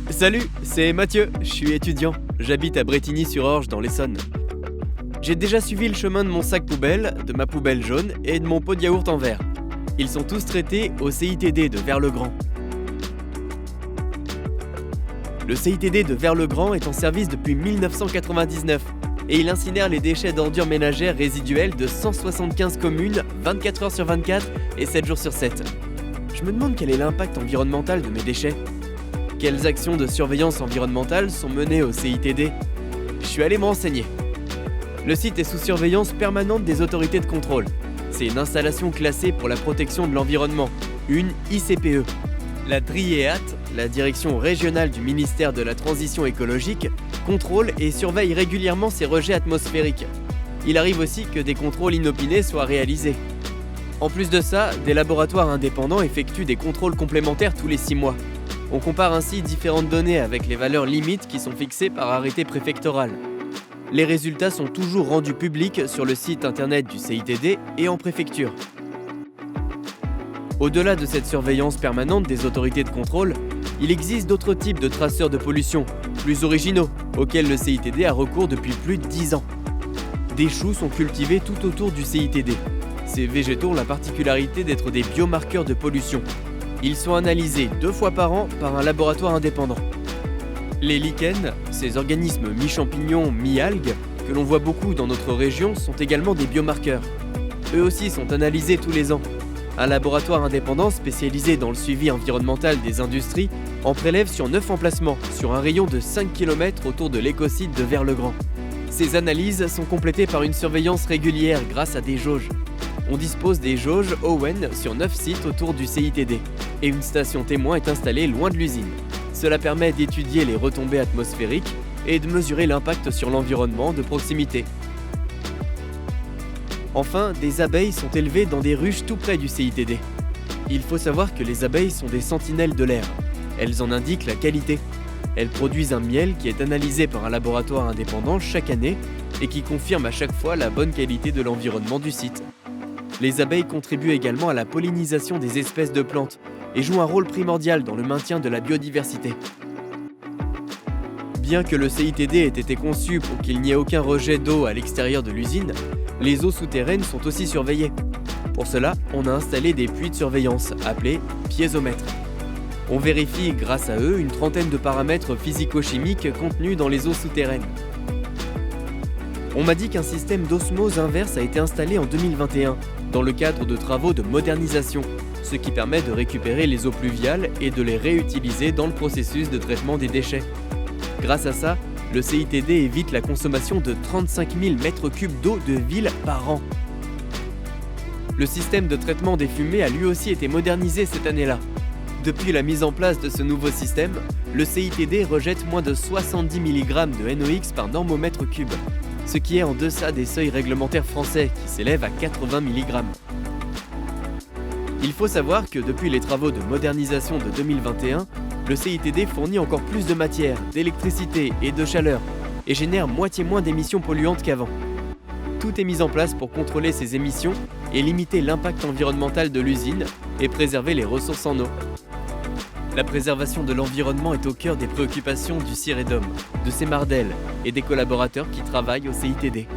Salut, c'est Mathieu, je suis étudiant. J'habite à Brétigny-sur-Orge dans l'Essonne. J'ai déjà suivi le chemin de mon sac poubelle, de ma poubelle jaune et de mon pot de yaourt en verre. Ils sont tous traités au CITD de Vers-le-Grand. Le CITD de Vers-le-Grand est en service depuis 1999 et il incinère les déchets d'ordures ménagères résiduelles de 175 communes 24 heures sur 24 et 7 jours sur 7. Je me demande quel est l'impact environnemental de mes déchets. Quelles actions de surveillance environnementale sont menées au CITD? Je suis allé me renseigner. Le site est sous surveillance permanente des autorités de contrôle. C'est une installation classée pour la protection de l'environnement, une ICPE. La DRIEAT, la direction régionale du ministère de la Transition écologique, contrôle et surveille régulièrement ces rejets atmosphériques. Il arrive aussi que des contrôles inopinés soient réalisés. En plus de ça, des laboratoires indépendants effectuent des contrôles complémentaires tous les 6 mois. On compare ainsi différentes données avec les valeurs limites qui sont fixées par arrêté préfectoral. Les résultats sont toujours rendus publics sur le site internet du CITD et en préfecture. Au-delà de cette surveillance permanente des autorités de contrôle, il existe d'autres types de traceurs de pollution, plus originaux, auxquels le CITD a recours depuis plus de 10 ans. Des choux sont cultivés tout autour du CITD. Ces végétaux ont la particularité d'être des biomarqueurs de pollution. Ils sont analysés 2 fois par an par un laboratoire indépendant. Les lichens, ces organismes mi-champignons, mi-algues, que l'on voit beaucoup dans notre région, sont également des biomarqueurs. Eux aussi sont analysés tous les ans. Un laboratoire indépendant spécialisé dans le suivi environnemental des industries en prélève sur 9 emplacements, sur un rayon de 5 km autour de l'écosite de Vers-le-Grand. Ces analyses sont complétées par une surveillance régulière grâce à des jauges. On dispose des jauges Owen sur 9 sites autour du CITD et une station témoin est installée loin de l'usine. Cela permet d'étudier les retombées atmosphériques et de mesurer l'impact sur l'environnement de proximité. Enfin, des abeilles sont élevées dans des ruches tout près du CITD. Il faut savoir que les abeilles sont des sentinelles de l'air. Elles en indiquent la qualité. Elles produisent un miel qui est analysé par un laboratoire indépendant chaque année et qui confirme à chaque fois la bonne qualité de l'environnement du site. Les abeilles contribuent également à la pollinisation des espèces de plantes et jouent un rôle primordial dans le maintien de la biodiversité. Bien que le CITD ait été conçu pour qu'il n'y ait aucun rejet d'eau à l'extérieur de l'usine, les eaux souterraines sont aussi surveillées. Pour cela, on a installé des puits de surveillance, appelés piézomètres. On vérifie grâce à eux une trentaine de paramètres physico-chimiques contenus dans les eaux souterraines. On m'a dit qu'un système d'osmose inverse a été installé en 2021, dans le cadre de travaux de modernisation, ce qui permet de récupérer les eaux pluviales et de les réutiliser dans le processus de traitement des déchets. Grâce à ça, le CITD évite la consommation de 35 000 m3 d'eau de ville par an. Le système de traitement des fumées a lui aussi été modernisé cette année-là. Depuis la mise en place de ce nouveau système, le CITD rejette moins de 70 mg de NOx par norme au mètre cube, ce qui est en deçà des seuils réglementaires français qui s'élèvent à 80 mg. Il faut savoir que depuis les travaux de modernisation de 2021, le CITD fournit encore plus de matière, d'électricité et de chaleur et génère moitié moins d'émissions polluantes qu'avant. Tout est mis en place pour contrôler ces émissions et limiter l'impact environnemental de l'usine et préserver les ressources en eau. La préservation de l'environnement est au cœur des préoccupations du CIREDOM, de ses Mardel et des collaborateurs qui travaillent au CITD.